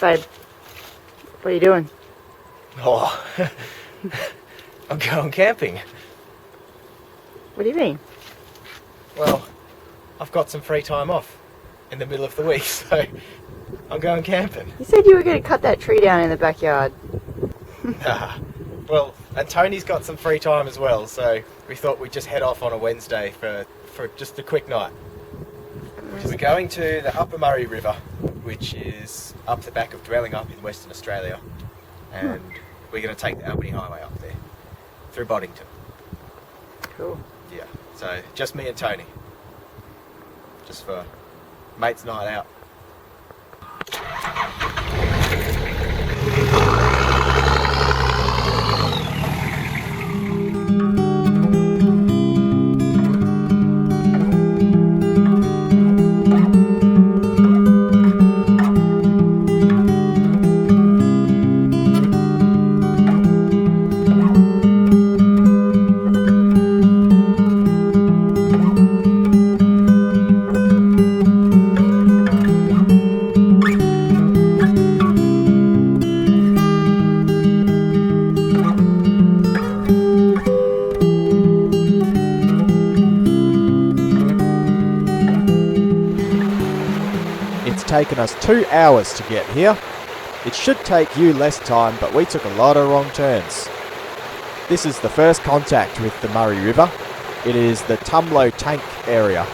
Babe, what are you doing? Oh, I'm going camping. What do you mean? Well, I've got some free time off in the middle of the week, so I'm going camping. You said you were going to cut that tree down in the backyard. Well, and Tony's got some free time as well, so we thought we'd just head off on a Wednesday for just a quick night. We're going to the Upper Murray River, which is up the back of Dwellingup in Western Australia, and we're going to take the Albany Highway up there through Boddington. Cool. Yeah, so just me and Tony, just for mates' night out. It's taken us 2 hours to get here. It should take you less time, but we took a lot of wrong turns. This is the first contact with the Murray River. It is the Tumlo Tank area,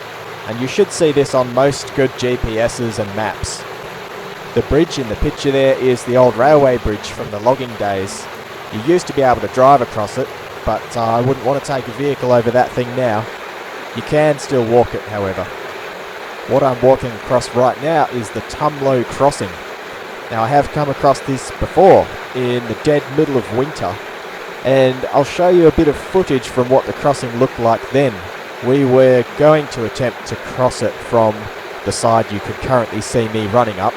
and you should see this on most good GPSs and maps. The bridge in the picture there is the old railway bridge from the logging days. You used to be able to drive across it, but I wouldn't want to take a vehicle over that thing now. You can still walk it, however. What I'm walking across right now is the Tumlo Crossing. Now, I have come across this before in the dead middle of winter, and I'll show you a bit of footage from what the crossing looked like then. We were going to attempt to cross it from the side you could currently see me running up,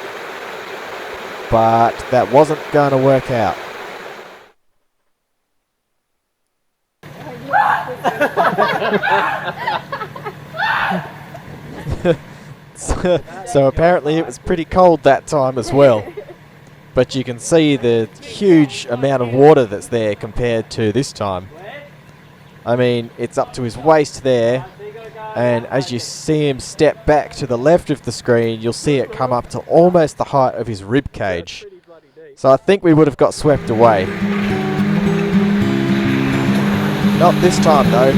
but that wasn't going to work out. So apparently it was pretty cold that time as well. But you can see the huge amount of water that's there compared to this time. I mean, it's up to his waist there, and as you see him step back to the left of the screen, you'll see it come up to almost the height of his rib cage. So I think we would have got swept away. Not this time though.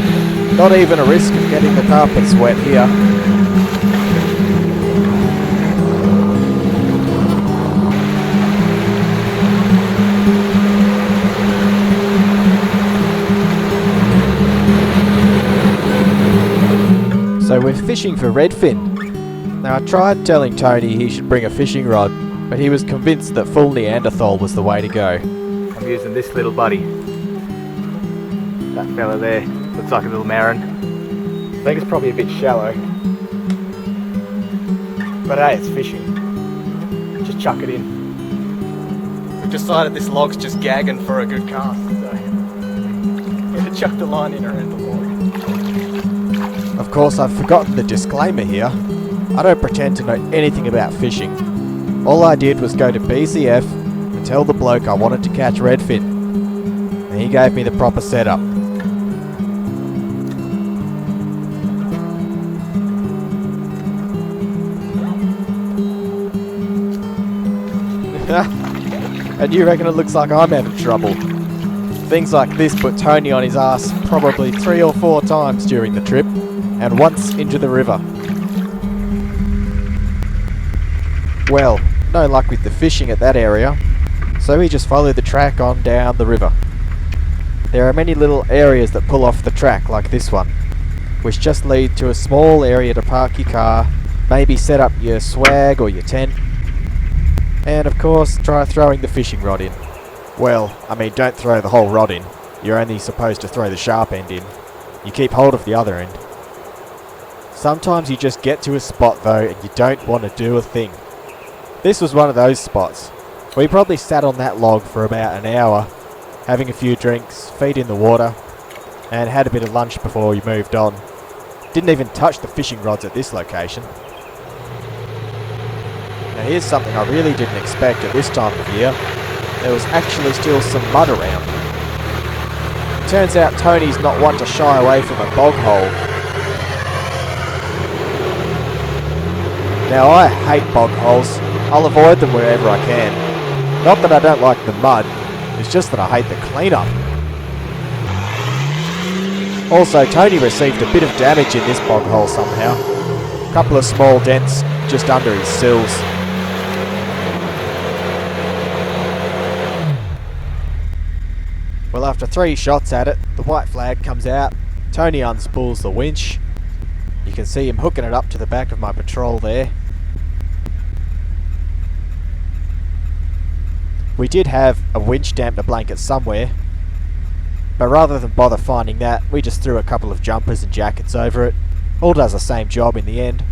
Not even a risk of getting the carpets wet here. So we're fishing for redfin. Now I tried telling Tony he should bring a fishing rod, but he was convinced that full Neanderthal was the way to go. I'm using this little buddy. That fella there looks like a little marron. I think it's probably a bit shallow, but hey, it's fishing. Just chuck it in. We've decided this log's just gagging for a good cast, so I'm gonna chuck the line in around the log. Of course, I've forgotten the disclaimer here. I don't pretend to know anything about fishing. All I did was go to BCF and tell the bloke I wanted to catch redfin, and he gave me the proper setup. And you reckon it looks like I'm having trouble? Things like this put Tony on his ass probably 3 or 4 times during the trip, and once into the river. Well, no luck with the fishing at that area, so we just followed the track on down the river. There are many little areas that pull off the track like this one, which just lead to a small area to park your car, maybe set up your swag or your tent, and of course try throwing the fishing rod in. Well, I mean, don't throw the whole rod in. You're only supposed to throw the sharp end in. You keep hold of the other end. Sometimes you just get to a spot though and you don't want to do a thing. This was one of those spots. We probably sat on that log for about an hour, having a few drinks, feet in the water, and had a bit of lunch before we moved on. Didn't even touch the fishing rods at this location. Now here's something I really didn't expect at this time of year. There was actually still some mud around. Turns out Tony's not one to shy away from a bog hole. Now I hate bog holes. I'll avoid them wherever I can. Not that I don't like the mud, it's just that I hate the cleanup. Also, Tony received a bit of damage in this bog hole somehow. A couple of small dents just under his sills. Well, after 3 shots at it, the white flag comes out. Tony unspools the winch. You can see him hooking it up to the back of my patrol there. We did have a winch dampener blanket somewhere, but rather than bother finding that, we just threw a couple of jumpers and jackets over it. All does the same job in the end.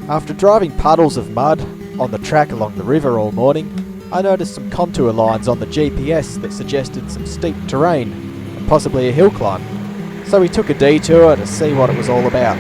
After driving puddles of mud on the track along the river all morning, I noticed some contour lines on the GPS that suggested some steep terrain and possibly a hill climb. So we took a detour to see what it was all about.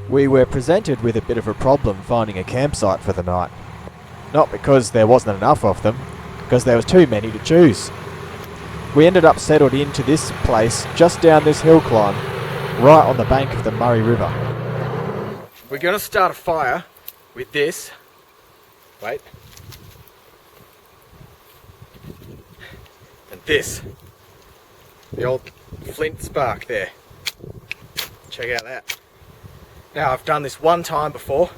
We were presented with a bit of a problem finding a campsite for the night. Not because there wasn't enough of them, because there was too many to choose. We ended up settled into this place just down this hill climb, right on the bank of the Murray River. We're going to start a fire with this. Wait. And this. The old flint spark there. Check out that. Now, I've done this one time before,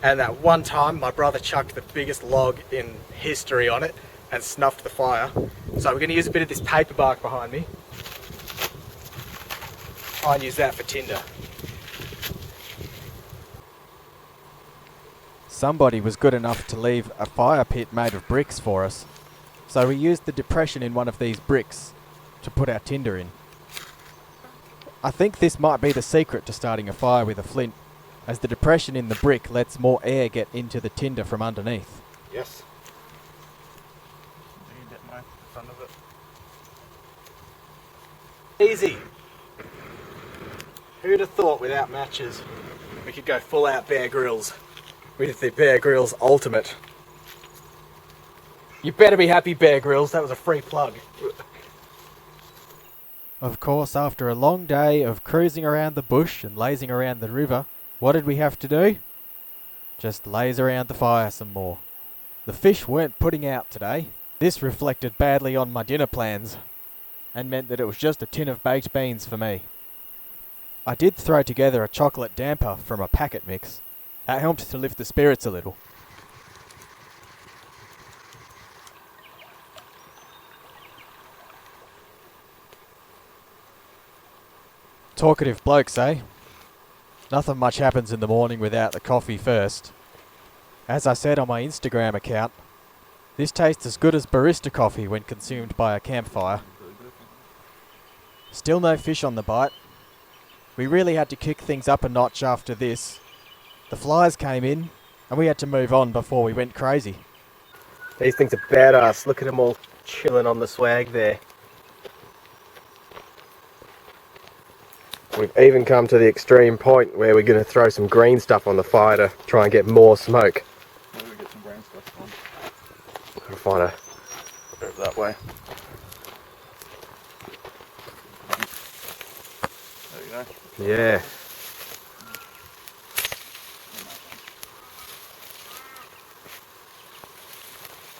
and that one time my brother chucked the biggest log in history on it and snuffed the fire. So we're going to use a bit of this paper bark behind me. Try and use that for tinder. Somebody was good enough to leave a fire pit made of bricks for us, so we used the depression in one of these bricks to put our tinder in. I think this might be the secret to starting a fire with a flint, as the depression in the brick lets more air get into the tinder from underneath. Yes. Front of it. Easy. Who'd have thought without matches we could go full out Bear Grylls with the Bear Grylls Ultimate. You better be happy, Bear Grylls. That was a free plug. Of course, after a long day of cruising around the bush and lazing around the river, what did we have to do? Just laze around the fire some more. The fish weren't putting out today. This reflected badly on my dinner plans and meant that it was just a tin of baked beans for me. I did throw together a chocolate damper from a packet mix. That helped to lift the spirits a little. Talkative blokes, eh? Nothing much happens in the morning without the coffee first. As I said on my Instagram account, this tastes as good as barista coffee when consumed by a campfire. Still no fish on the bite. We really had to kick things up a notch after this. The flies came in, and we had to move on before we went crazy. These things are badass. Look at them all chilling on the swag there. We've even come to the extreme point where we're going to throw some green stuff on the fire to try and get more smoke. Maybe we get some green stuff on. We'll find a... Move that way. There you go. Yeah.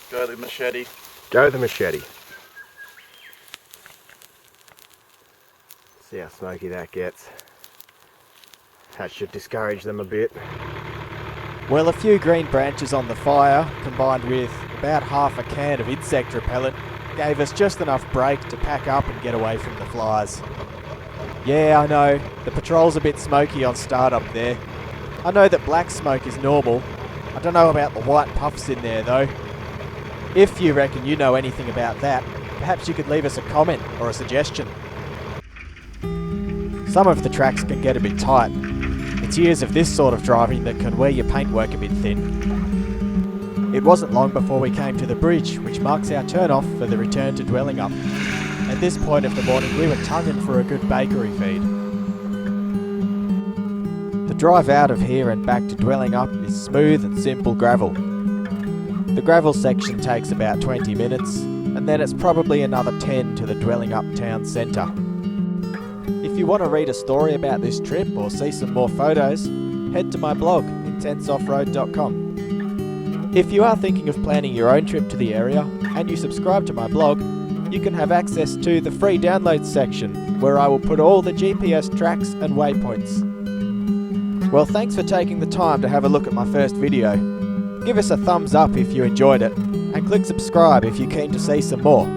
Go the machete. Go the machete. See how smoky that gets. That should discourage them a bit. Well, a few green branches on the fire, combined with about half a can of insect repellent, gave us just enough break to pack up and get away from the flies. Yeah, I know, the patrol's a bit smoky on startup there. I know that black smoke is normal. I don't know about the white puffs in there though. If you reckon you know anything about that, perhaps you could leave us a comment or a suggestion. Some of the tracks can get a bit tight. It's years of this sort of driving that can wear your paintwork a bit thin. It wasn't long before we came to the bridge, which marks our turn-off for the return to Dwelling Up. At this point of the morning, we were tonguing for a good bakery feed. The drive out of here and back to Dwelling Up is smooth and simple gravel. The gravel section takes about 20 minutes, and then it's probably another 10 to the Dwelling Up town centre. If you want to read a story about this trip or see some more photos, head to my blog, intenseoffroad.com. If you are thinking of planning your own trip to the area and you subscribe to my blog, you can have access to the free downloads section where I will put all the GPS tracks and waypoints. Well, thanks for taking the time to have a look at my first video. Give us a thumbs up if you enjoyed it and click subscribe if you're keen to see some more.